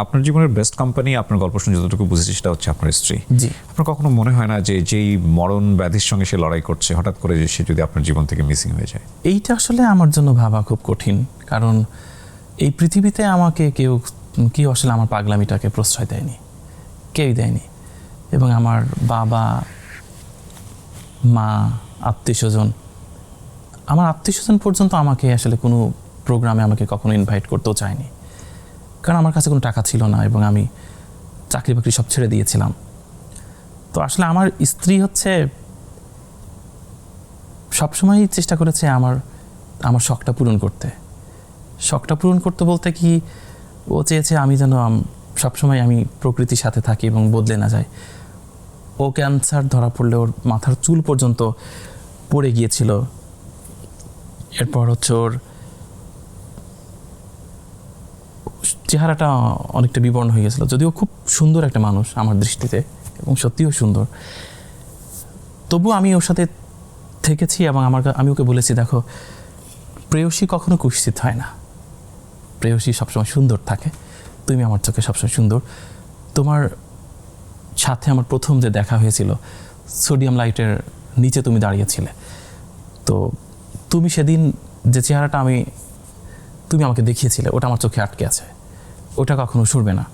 আপনার জীবনের best company, আপনার গল্প শুনে যতটুকু বুঝেছি সেটা হচ্ছে আপনার স্ত্রী। জি। আপনার কখনো মনে হয় না যে যেই মরণ ব্যাধির সঙ্গে সে লড়াই করছে, হঠাৎ করে যে সে যদি আপনার জীবন থেকে মিসিং হয়ে যায়? এইটা আসলে আমার জন্য ভাবা খুব কঠিন, কারণ এই পৃথিবীতে আমাকে কেউ আসলে আমার পাগলামিটাকে প্রশ্রয় দেয়নি, কেউই দেয়নি। এবং আমার বাবা, মা, আত্মীয়স্বজন, আমার আত্মীয়স্বজন পর্যন্ত আমাকে আসলে কোনো প্রোগ্রামে আমাকে কখনো ইনভাইট করতেও চায়নি, কারণ আমার কাছে কোনো টাকা ছিল না এবং আমি চাকরি বাকরি সব ছেড়ে দিয়েছিলাম। তো আসলে আমার স্ত্রী হচ্ছে সবসময়ই চেষ্টা করেছে আমার শখটা পূরণ করতে। শখটা পূরণ করতে বলতে কি, ও চেয়েছে আমি যেন সবসময় আমি প্রকৃতির সাথে থাকি এবং বদলে না যাই। ও ক্যান্সার ধরা পড়লে ওর মাথার চুল পর্যন্ত পড়ে গিয়েছিল। এরপর হচ্ছে ওর চেহারাটা অনেকটা বিবর্ণ হয়ে গেছিলো, যদিও খুব সুন্দর একটা মানুষ আমার দৃষ্টিতে এবং সত্যিও সুন্দর। তবু আমি ওর সাথে থেকেছি এবং আমি ওকে বলেছি, দেখো, প্রেয়সী কখনো কুৎসিত হয় না, প্রেয়সী সবসময় সুন্দর থাকে, তুমি আমার চোখে সবসময় সুন্দর। তোমার সাথে আমার প্রথম যে দেখা হয়েছিল, সোডিয়াম লাইটের নিচে তুমি দাঁড়িয়েছিলে, তো তুমি সেদিন যে চেহারাটা তুমি আমাকে দেখিয়েছিলে, ওটা আমার চোখে আটকে আছে, ওটা কখনো সরবে না।